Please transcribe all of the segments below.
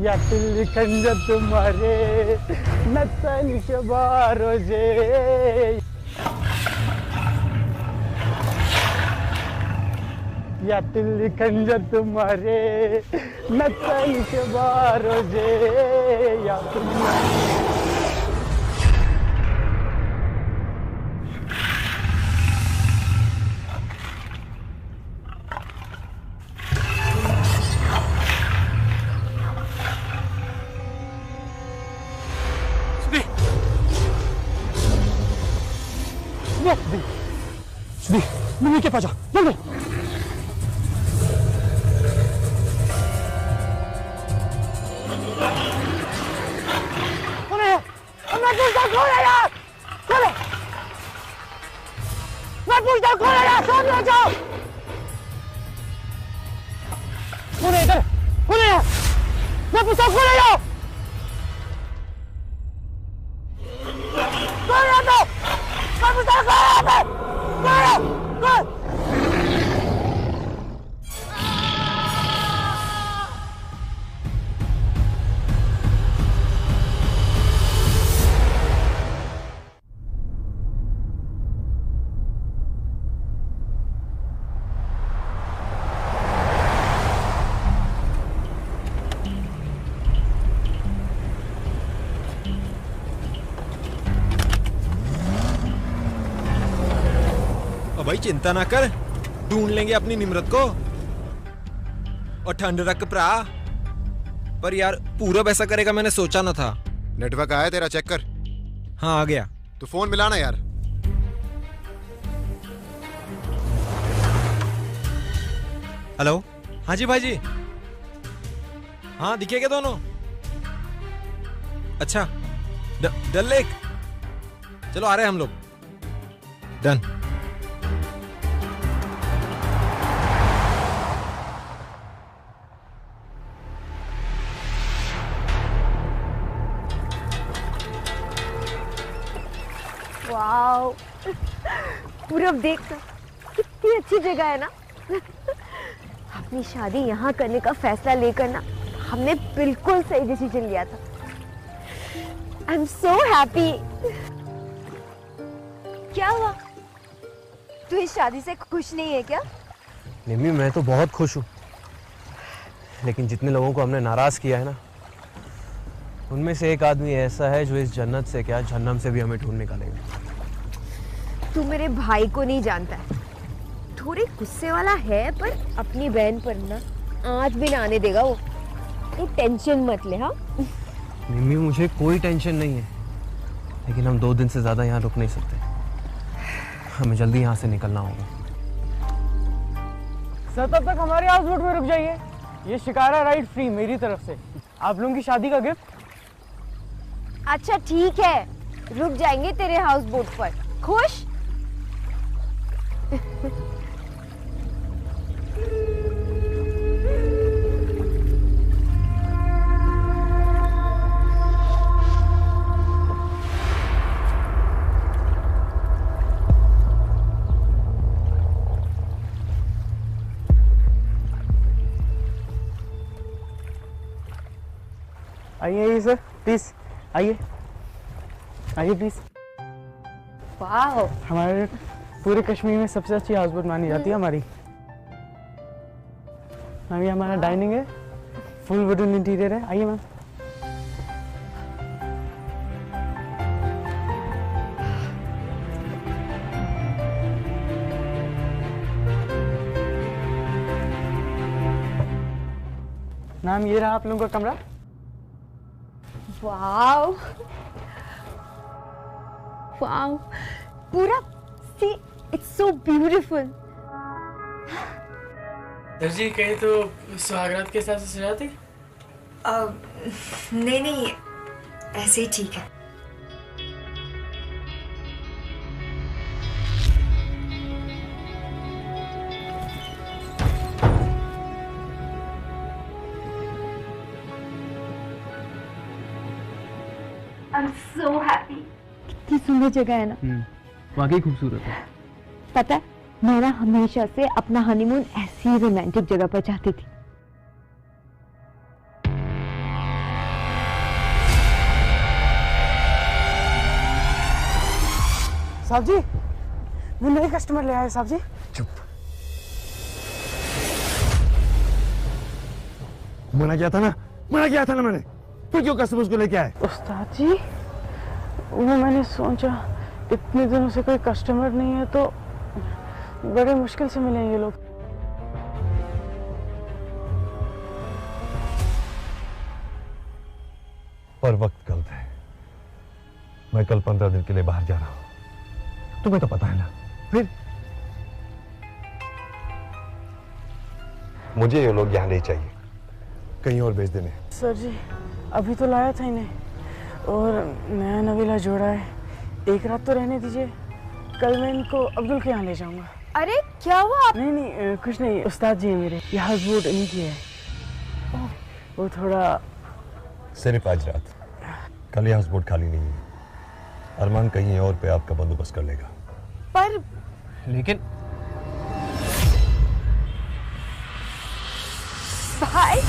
यातील खंज तुम्हारे नतन शबारोजे यातील खंज तुम्हारे नतन शबारोजे या मम्मी के पास जाओ जल्दी। मैं पूछता कौन है यार? चलो मैं पूछता कौन है यार? सामने जाओ। कौन है इधर? कौन है यार? मैं पूछता कौन है यार? कौन है तो? मैं पूछता कौन है यार? कौन है? कौन? भाई चिंता ना कर, ढूंढ लेंगे अपनी निम्रत को। और ठंड रख प्रा। पर यार पूरब ऐसा करेगा मैंने सोचा ना था। नेटवर्क आया तेरा, चेक कर। हाँ आ गया। तो फोन मिलाना यार। हेलो। हाँ जी भाई जी। हाँ दिखे क्या दोनों? अच्छा डल लेक। चलो आ रहे हैं हम लोग। डन। वाओ, पूरब देख कितनी अच्छी जगह है ना। अपनी शादी यहाँ करने का फैसला लेकर ना हमने बिल्कुल सही डिसीजन लिया था। I am so happy. क्या हुआ, तू इस शादी से खुश नहीं है क्या? निम्मी मैं तो बहुत खुश हूँ, लेकिन जितने लोगों को हमने नाराज किया है ना, उनमें से एक आदमी ऐसा है जो इस जन्नत से क्या जहन्नम से भी हमें ढूंढ निकालेगा। तू मेरे भाई को नहीं जानता है, थोड़े गुस्से वाला है, पर अपनी बहन पर ना आंच भी ना आने देगा वो। तू टेंशन मत ले। हाँ निम्मी मुझे कोई टेंशन नहीं है, लेकिन हम 2 दिन से ज्यादा यहाँ रुक नहीं सकते। हमें जल्दी यहाँ से निकलना होगा। सर तब तक हमारे हाउस बोट में रुक जाइए। ये शिकारा राइड फ्री मेरी तरफ से, आप लोगों की शादी का गिफ्ट। अच्छा ठीक है, रुक जाएंगे तेरे हाउस बोट पर। खुश? आइए सर प्लीज, आइए आइए प्लीज। वाह, हमारे पूरे कश्मीर में सबसे अच्छी हाउस बोट मानी जाती है हमारी। मैम ये हमारा डाइनिंग है, फुल वुडन इंटीरियर है। आइए मैम। मैम ये रहा आप लोगों का कमरा। वाओ वाओ, पूरा सी इट्स सो ब्यूटीफुल। दर्जी कहीं तो सुहागरात के हिसाब से सजाती? नहीं नहीं, ऐसे ही ठीक है। I'm so happy। कितनी सुंदर जगह है ना। वाकई खूबसूरत है। पता है, मैं ना हमेशा से अपना हनीमून ऐसी रोमांटिक जगह पर चाहती थी। साहब जी, मैं नए कस्टमर ले आए साहब जी। चुप। मना किया था ना, मना किया था ना मैंने, फिर क्यों कस्टमर्स को लेके आए? उस्ताद जी, वो मैंने सोचा इतने दिनों से कोई कस्टमर नहीं है तो बड़े मुश्किल से मिलेंगे लोग। पर वक्त गलत है। मैं कल 15 दिन के लिए बाहर जा रहा हूं, तुम्हें तो पता है ना। फिर मुझे ये लोग यहां नहीं चाहिए, कहीं और भेज देने। सर जी, अभी तो लाया था इन्हें और नया नवीला जोड़ा है, एक रात तो रहने दीजिए, कल मैं इनको अब्दुल के यहाँ ले जाऊंगा। अरे क्या हुआ? नहीं नहीं, कुछ नहीं, उस्ताद जी है मेरे, ये हाउस बोट इन्हीं की है। वो थोड़ा सिर्फ आज रात, कल ये हाउस बोट खाली नहीं है। अरमान कहीं और पे आपका बंदोबस्त कर लेगा। पर लेकिन भाई,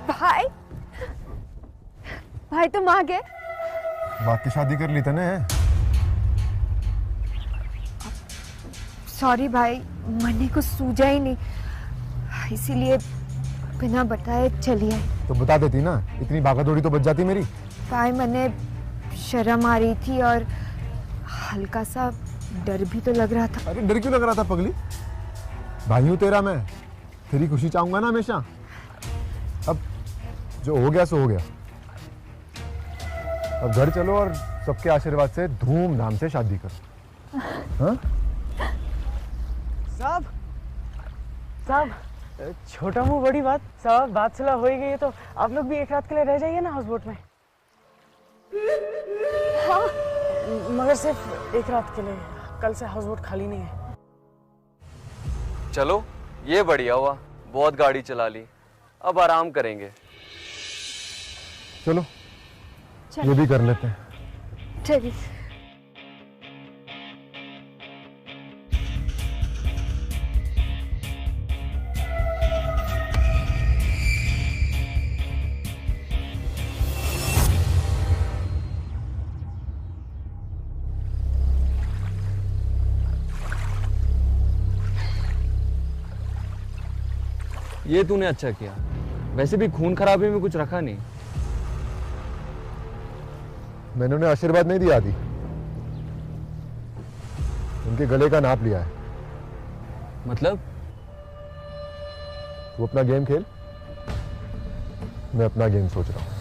भाई, भाई तुम आ गए? बात की शादी कर ली तने। सॉरी भाई, मन्ने को सूझा ही नहीं, इसीलिए बिना बताए चली आई। तो बता देती ना, इतनी भागा दौड़ी तो बच जाती मेरी। भाई मन्ने शर्म आ रही थी और हल्का सा डर भी तो लग रहा था। अरे डर क्यों लग रहा था पगली? भाई हूं तेरा मैं, तेरी खुशी चाहूंगा ना हमेशा। अब जो हो गया सो हो गया, अब घर चलो और सबके आशीर्वाद से धूमधाम से शादी करो। हाँ? साहब, साहब, छोटा मुंह बड़ी बात। साहब, बात सलाह हो ही गई है तो आप लोग भी एक रात के लिए रह जाइए ना हाउस बोट में। हाँ, मगर सिर्फ एक रात के लिए, कल से हाउस बोट खाली नहीं है। चलो, ये बढ़िया हुआ, बहुत गाड़ी चला ली, अब आराम करेंगे। चलो चल। ये भी कर लेते हैं। चलिए। ये तूने अच्छा किया, वैसे भी खून खराबे में कुछ रखा नहीं। मैंने उन्हें आशीर्वाद नहीं दिया, आदि उनके गले का नाप लिया है। मतलब? तू अपना गेम खेल, मैं अपना गेम सोच रहा हूं।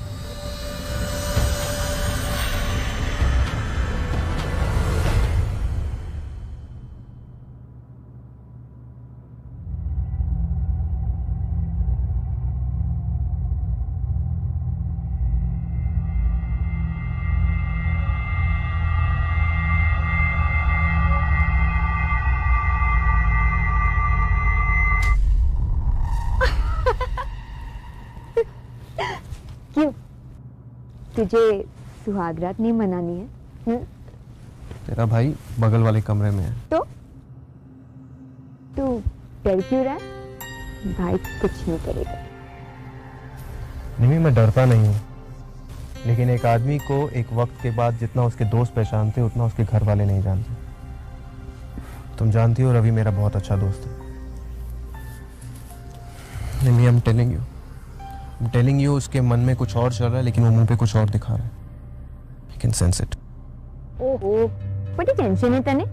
क्यों, तुझे सुहागरात नहीं मनानी है? तेरा भाई बगल वाले कमरे में है। तो तू डर क्यों रहा है? भाई कुछ नहीं करेगा। नहीं, मैं डरता नहीं हूँ, लेकिन एक आदमी को एक वक्त के बाद जितना उसके दोस्त पहचानते उतना उसके घर वाले नहीं जानते। तुम जानती हो रवि मेरा बहुत अच्छा दोस्त है। निमी, I'm telling you, उसके मन में कुछ और चल रहा है, लेकिन वो मुंह पे कुछ और दिखा रहा है। I can sense it. ओहो, बड़ी टेंशन है तने।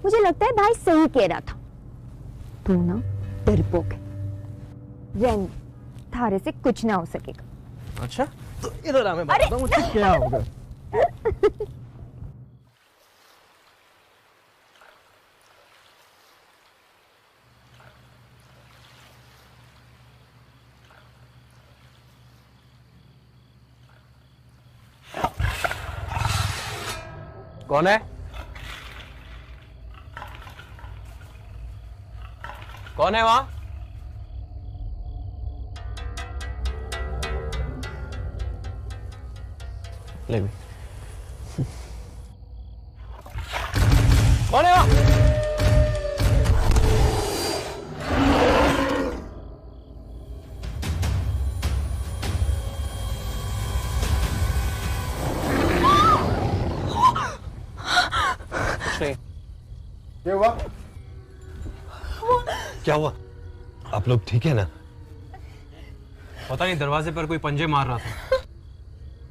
मुझे लगता है भाई सही कह रहा था, तू ना डरपोक है। रहने, थारे से कुछ ना हो सकेगा। अच्छा, तो इधर आ, मैं बताता हूँ मुझसे क्या होगा। कौन है? कौन है वहां? ले भी। कौन है वहां? क्या हुआ? क्या हुआ? आप लोग ठीक है ना? पता नहीं, दरवाजे पर कोई पंजे मार रहा था।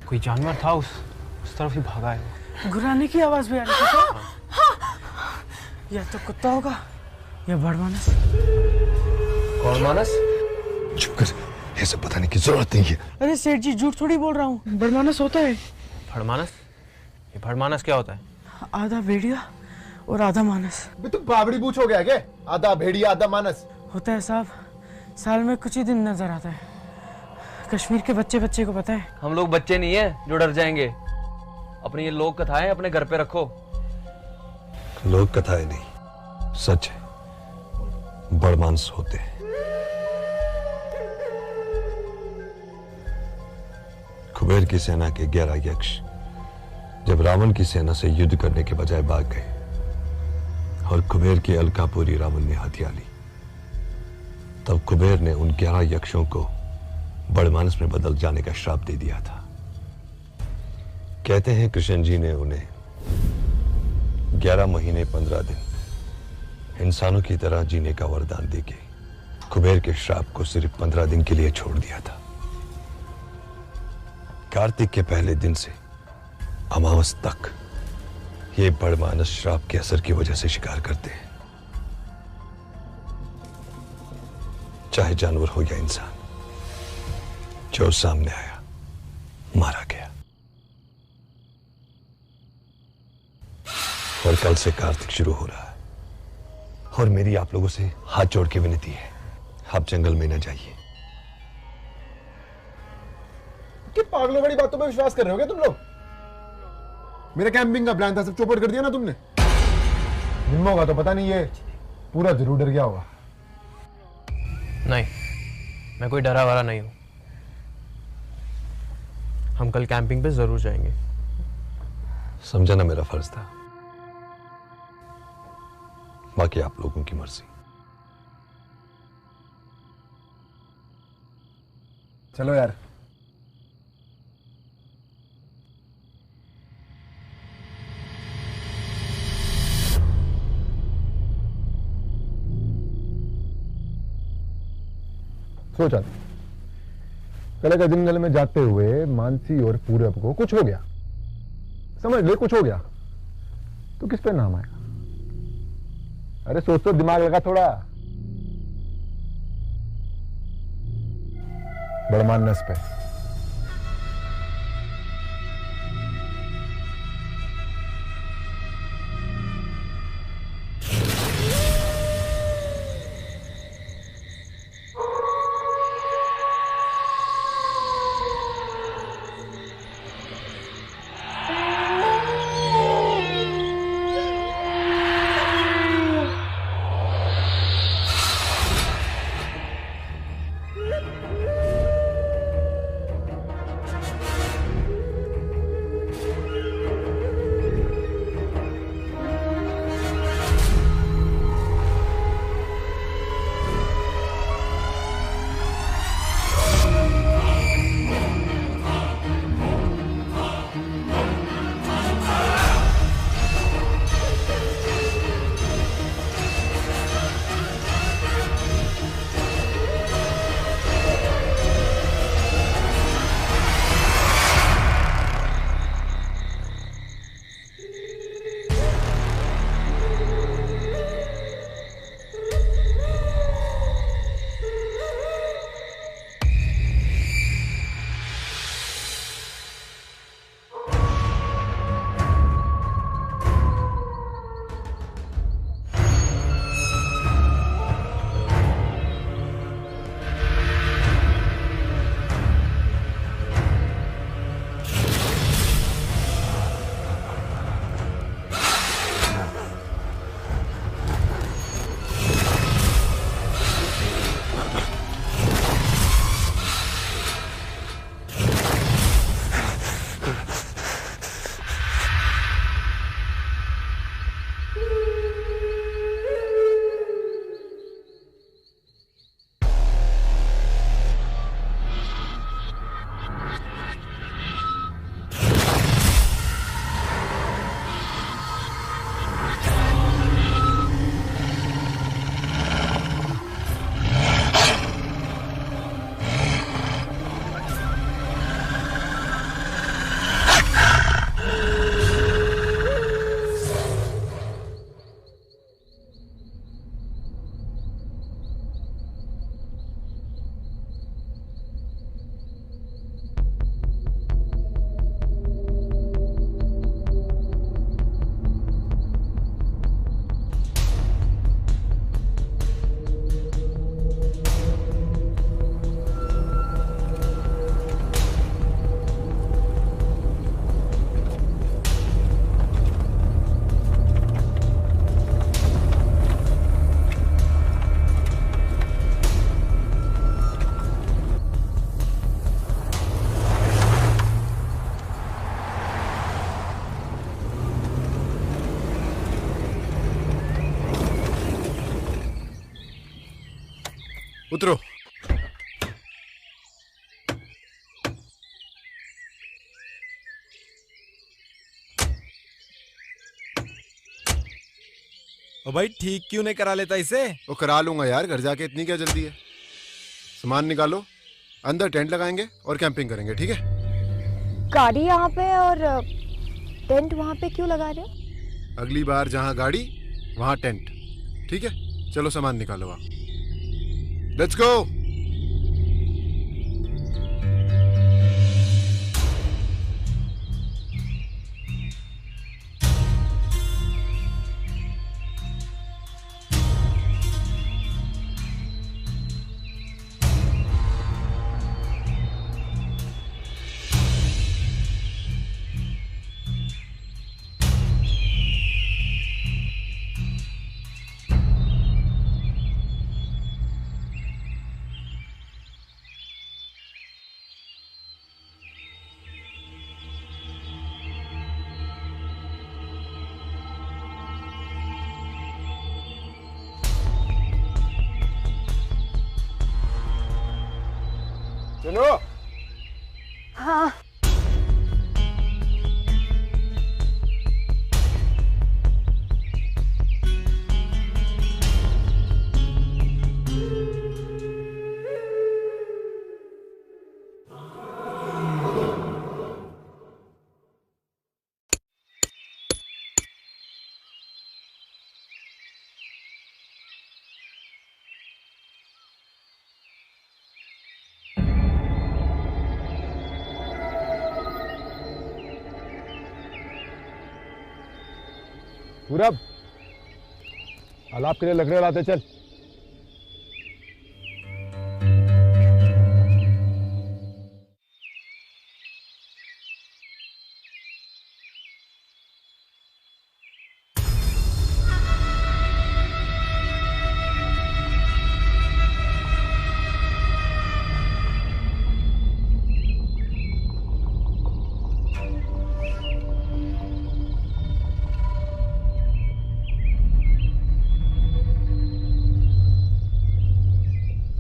कोई जानवर था उस तरफ ही भागा है। गुर्राने की आवाज भी आ रही थी। या तो कुत्ता होगा या बड़मानस। कौन मानस? चुप कर, ये सब बताने की जरूरत नहीं है। अरे सेठ जी, झूठ थोड़ी बोल रहा हूँ, बड़मानस होता है। भड़मानस? ये भड़मानस क्या होता है? आधा भेड़िया और आधा मानस बे तू बावड़ी बूछ हो गया क्या? आधा भेड़िया आधा मानस होता है साहब। साल में कुछ ही दिन नजर आता है। कश्मीर के बच्चे को पता है। हम लोग बच्चे नहीं है जो डर जाएंगे। अपनी ये लोक कथाएं अपने घर पे रखो। लोक कथाएं नहीं, सच है। बड़मांस होते हैं। कुबेर की सेना के 11 यक्ष जब रावण की सेना से युद्ध करने के बजाय भाग गए और कुबेर की अलकापुरी रावण ने हथिया ली, तब कुबेर ने उन 11 यक्षों को बड़मानस में बदल जाने का श्राप दे दिया था। कहते हैं कृष्ण जी ने उन्हें 11 महीने 15 दिन इंसानों की तरह जीने का वरदान देके कुबेर के श्राप को सिर्फ 15 दिन के लिए छोड़ दिया था। कार्तिक के पहले दिन से अमावस तक ये बड़मानस श्राप के असर की वजह से शिकार करते हैं। चाहे जानवर हो या इंसान, जो सामने आया मारा गया। और कल से कार्तिक शुरू हो रहा है और मेरी आप लोगों से हाथ जोड़ के विनती है, आप जंगल में न जाइए। कि पागलों वाली बातों पे विश्वास कर रहे हो क्या तुम लोग? मेरा कैंपिंग का प्लान था, सब चौपट कर दिया ना तुमने। निम्मो का तो पता नहीं, ये पूरा जरूर डर गया होगा। नहीं, मैं कोई डरा वाला नहीं हूं। हम कल कैंपिंग पे जरूर जाएंगे। समझा ना, मेरा फर्ज था, बाकी आप लोगों की मर्जी। चलो यार। सोचा था कल का जंगल में जाते हुए मानसी और पूरब को कुछ हो गया, समझ ले कुछ हो गया तो किस पे नाम आएगा? अरे सोच तो दिमाग लगा थोड़ा। बड़मानस पे। उतरो। ओ भाई ठीक क्यों नहीं करा लेता इसे? वो करा लूंगा यार, घर जाके इतनी क्या जल्दी है। सामान निकालो, अंदर टेंट लगाएंगे और कैंपिंग करेंगे, ठीक है? गाड़ी यहाँ पे और टेंट वहाँ पे क्यों लगा रहे हो? अगली बार जहाँ गाड़ी वहाँ टेंट, ठीक है? चलो सामान निकालो आप। Let's go. सुनो। हाँ। पूरब, आलाप के लिए लकड़े लाते चल।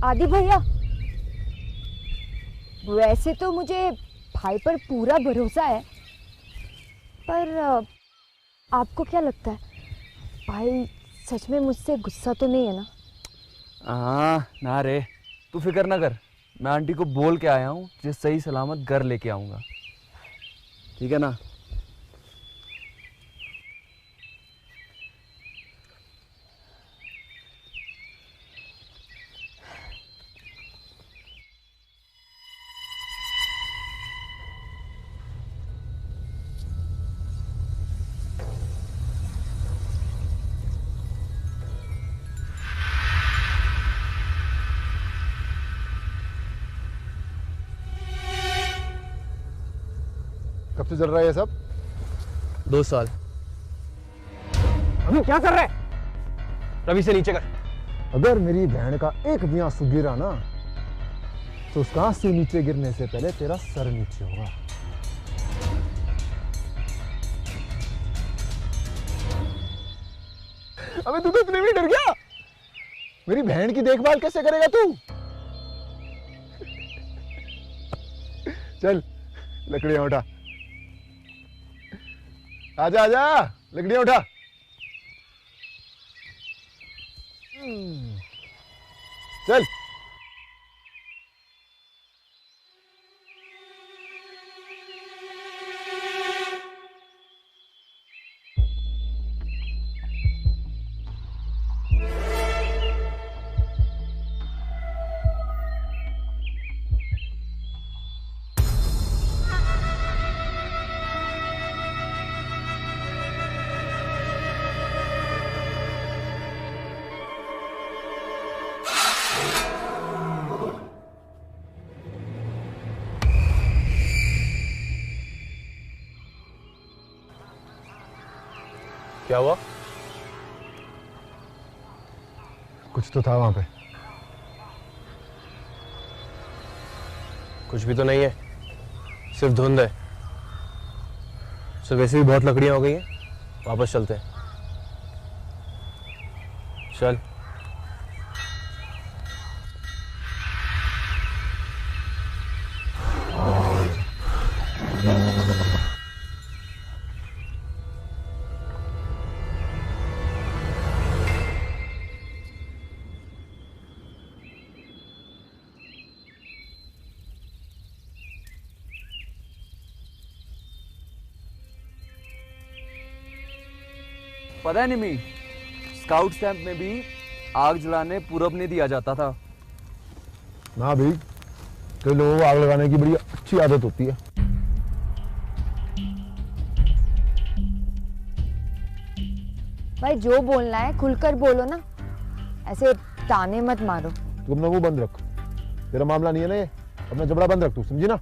आदि भैया, वैसे तो मुझे भाई पर पूरा भरोसा है, पर आपको क्या लगता है भाई सच में मुझसे गुस्सा तो नहीं है ना? हाँ ना रे, तू फिक्र ना कर। मैं आंटी को बोल के आया हूँ जिस सही सलामत घर लेके आऊँगा, ठीक है ना? कब से चल रहा है ये सब? 2 साल। अभी क्या कर रहे? रवि से नीचे कर। अगर मेरी बहन का एक भी आंसू गिरा ना, तो उसका आंसू नीचे गिरने से पहले तेरा सर नीचे होगा। अबे तू तो इतने भी डर गया? मेरी बहन की देखभाल कैसे करेगा तू? चल लकड़ियां उठा। आजा आजा, लकड़ियां उठा। चल। क्या हुआ? कुछ तो था वहां पे। कुछ भी तो नहीं है, सिर्फ धुंध है। सिर्फ वैसे भी बहुत लकड़ियां हो गई हैं, वापस चलते हैं। चल। पता है निमी, स्काउट कैंप में भी आग जलाने पूरब ने दिया जाता था। ना भाई, तो लोगों को आग लगाने की बड़ी अच्छी आदत होती है। भाई जो बोलना है खुलकर बोलो ना, ऐसे ताने मत मारो। तू अपना मुंह बंद रख, तेरा मामला नहीं है ना ये, अपना जबड़ा बंद रख तू, समझी ना।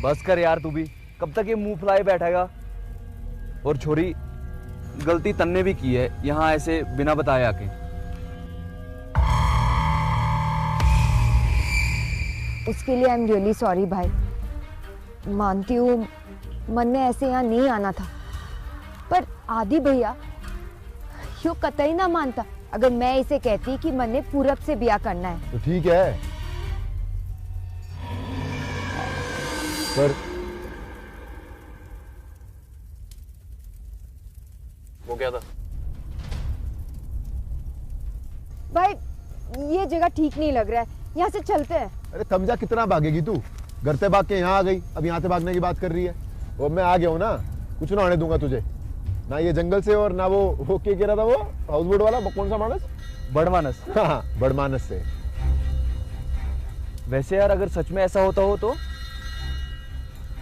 बस कर यार, तू भी कब तक ये मुंह फुलाए बैठेगा। और छोरी, गलती तन्ने भी की है यहाँ ऐसे बिना बताए आके। उसके लिए आई एम रियली सॉरी भाई। मानती हूँ मन में ऐसे यहाँ नहीं आना था, पर आदि भैया यो कतई ना मानता अगर मैं इसे कहती कि मन ने पूरब से ब्याह करना है। तो ठीक है, पर वो क्या था? भाई ये जगह ठीक नहीं लग रहा है, यहाँ से चलते हैं। अरे समझा, कितना भागेगी तू? घर से भाग के यहाँ आ गई, अब यहाँ से भागने की बात कर रही है। और मैं आ गया हूँ ना, कुछ ना आने दूंगा तुझे, ना ये जंगल से और ना वो क्या कह रहा था वो हाउस बोट वाला, कौन सा मानस? बड़मानस। हाँ, बड़मानस से। वैसे यार अगर सच में ऐसा होता हो तो?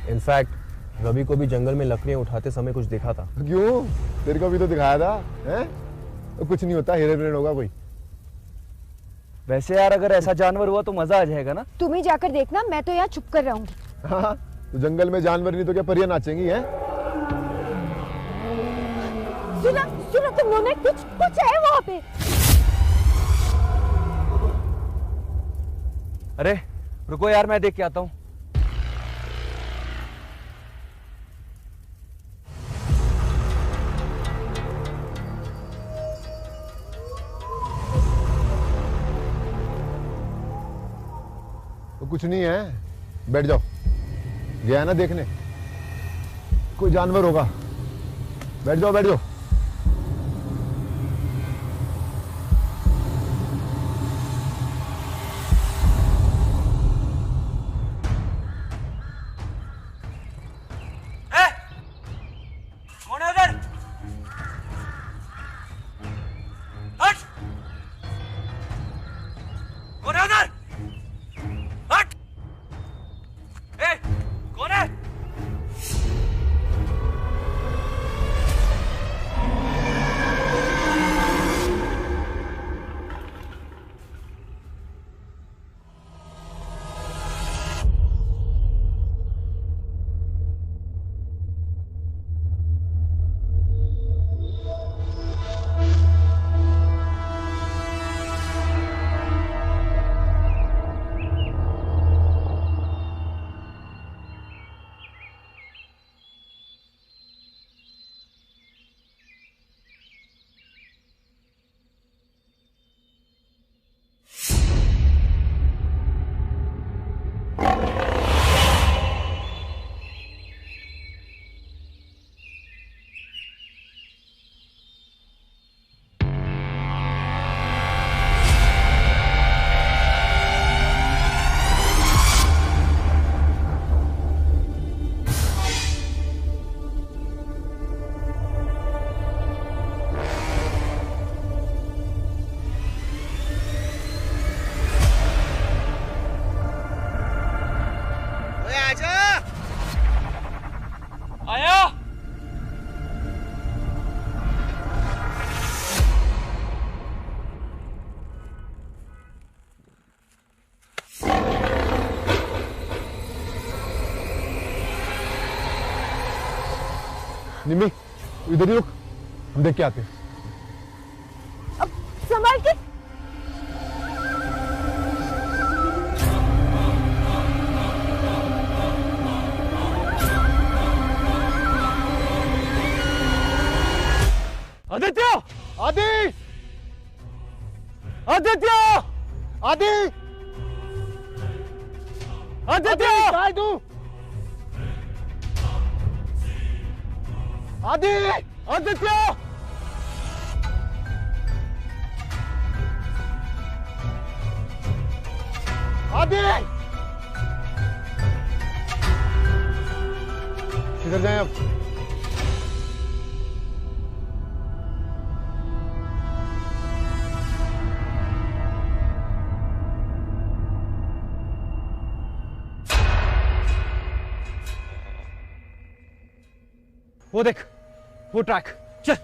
इनफैक्ट रवि को भी जंगल में लकड़ियां उठाते समय कुछ देखा था। क्यों? तेरे को भी तो दिखाया था, हैं? तो कुछ नहीं होता, हेरे फेर होगा कोई। वैसे यार अगर ऐसा जानवर हुआ तो मजा आ जाएगा ना। तुम ही जाकर देखना, मैं तो यहाँ छुप कर रहूंगी। हाँ, तो जंगल में जानवर नहीं तो क्या परियां नाचेंगी, हैं? सुना सुना तुम लोगों ने, कुछ है वहाँ पे। अरे रुको यार, मैं देख के आता हूँ। तो कुछ नहीं है, बैठ जाओ। गया ना देखने, कोई जानवर होगा। बैठ जाओ, बैठ जाओ। कौन है उधर? हट! कौन है उधर? हट! ए, कौन है? निम्मी, इधर ही रुक, हम देख के आते हैं। अब संभाल के। आदित्य! आदि! आदित्य! आदि! आदित्य काय तू आदि आदित्य आदि किधर जाएं अब? वो देख, वो ट्रैक, चल।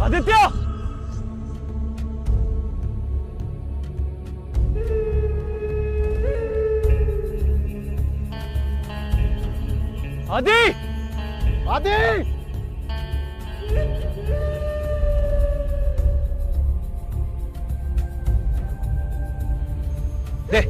आदित्य! आदि! आदि दे।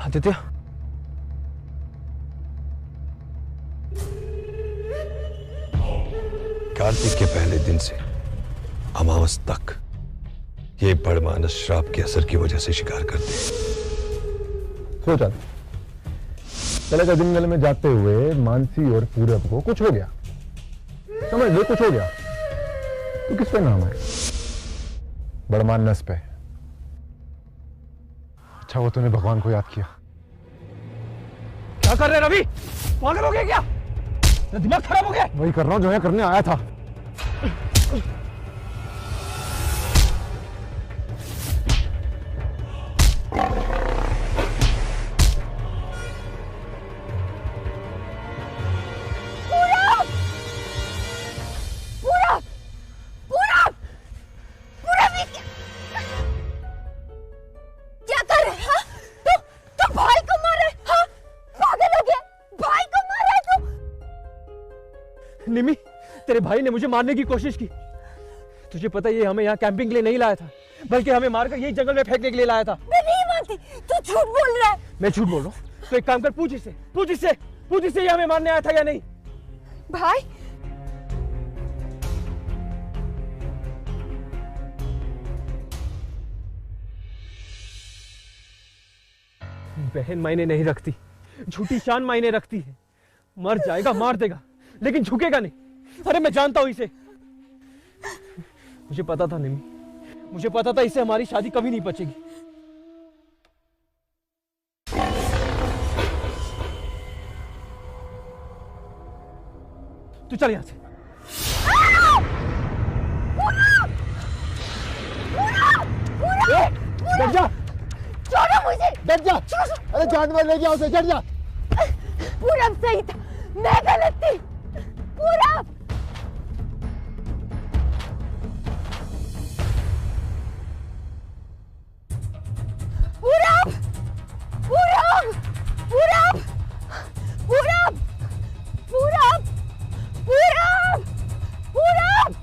आदित्य, कार्तिक के पहले दिन से अमावस तक ये बड़मानस श्राप के असर की वजह से शिकार करते हैं। सोच आदि, पहले का जंगल में जाते हुए मानसी और पूरब को कुछ हो गया, समझ ले, कुछ हो गया तो किस पे नाम है? बड़मानस पे। अच्छा वो तूने भगवान को याद किया। क्या कर रहे रवि? पागल हो गया क्या? दिमाग खराब हो गया? वही कर रहा हूं जो यहाँ करने आया था। निमी, तेरे भाई ने मुझे मारने की कोशिश की। तुझे पता ये हमें यहाँ कैंपिंग के लिए नहीं लाया था, बल्कि हमें मारकर यही जंगल में फेंकने के लिए लाया था। मैं नहीं मानती, तू झूठ बोल रहा है। मैं झूठ बोल रहा हूँ? तो एक काम कर, पूछ इससे ये हमें मारने आया था या नहीं। भाई बहन मायने नहीं रखती, झूठी शान मायने रखती है। मर जाएगा, मार देगा, लेकिन झुकेगा नहीं। अरे मैं जानता हूं इसे, मुझे पता था निमी, मुझे पता था इससे हमारी शादी कभी नहीं बचेगी। तू चल यहां से। डर जा, छोड़ो मुझे, डर जा। अरे जानवर ले गया उसे, डर जा। पूरब सही था, मैं गलत थी। पूरब पूरब पूरब पूरब पूरब पूरब पूरब पूरब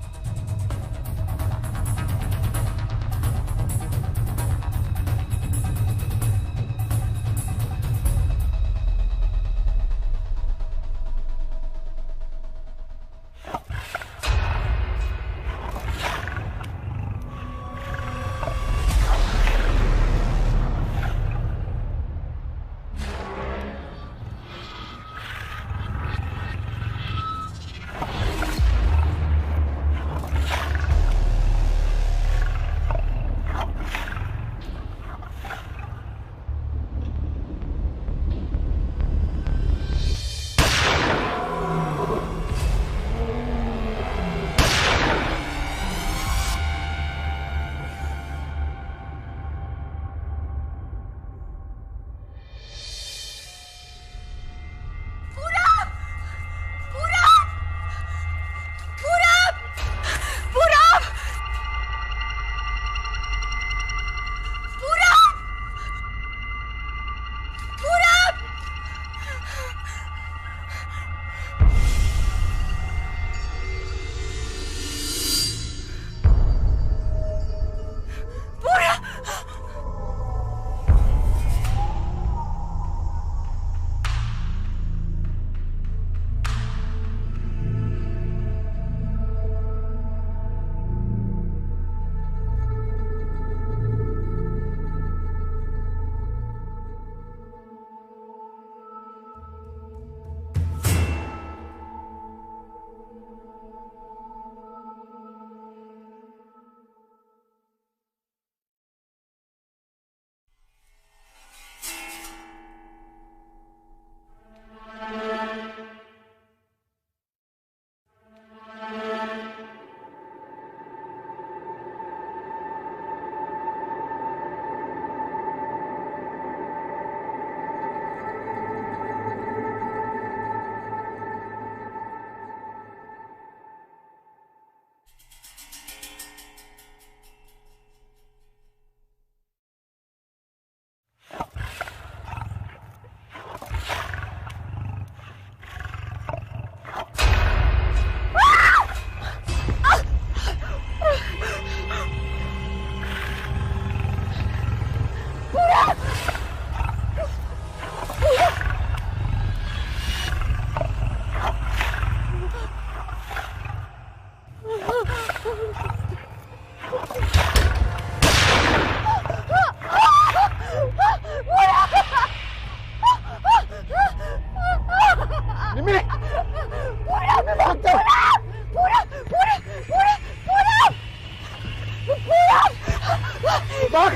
भाग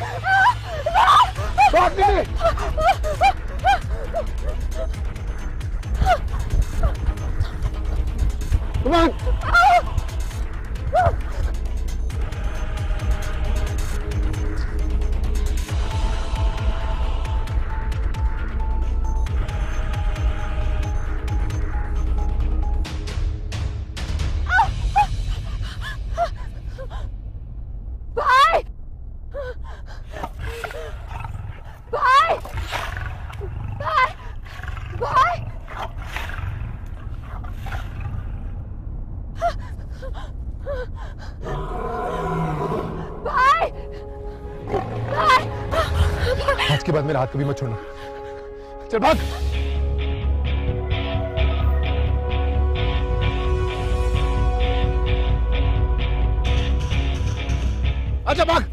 भाग निमी। भाग। आज के बाद मेरा हाथ कभी मत छोड़ना। चल भाग। आजा भाग।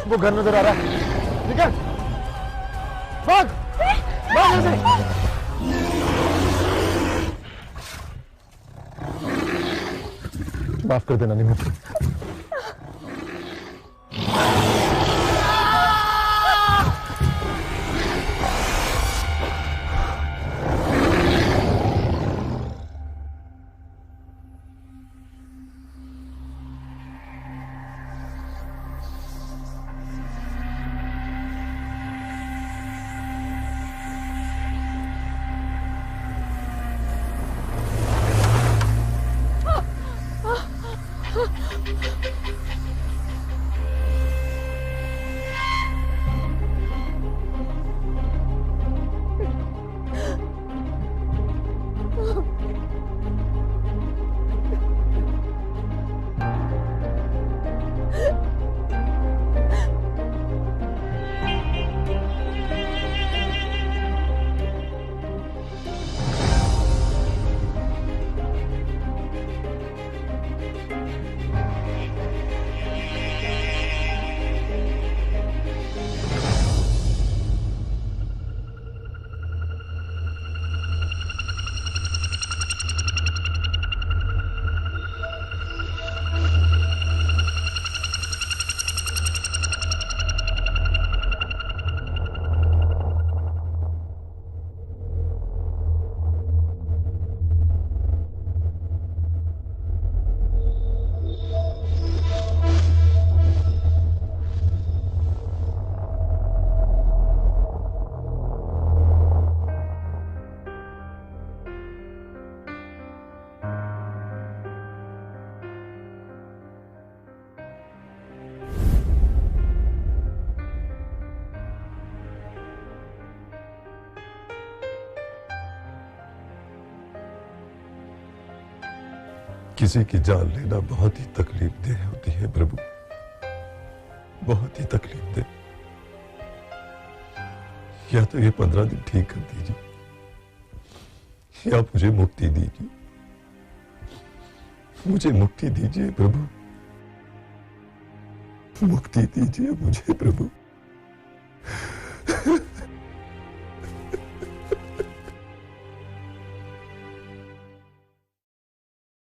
वो घर नजर आ रहा है। निकल भाग भाग ऐसे। माफ कर देना निमी। किसी की जान लेना बहुत ही तकलीफ देह होती है प्रभु, बहुत ही तकलीफ दे। या तो ये 15 दिन ठीक कर दीजिए या मुझे मुक्ति दीजिए, मुझे मुक्ति दीजिए प्रभु, मुक्ति दीजिए मुझे प्रभु।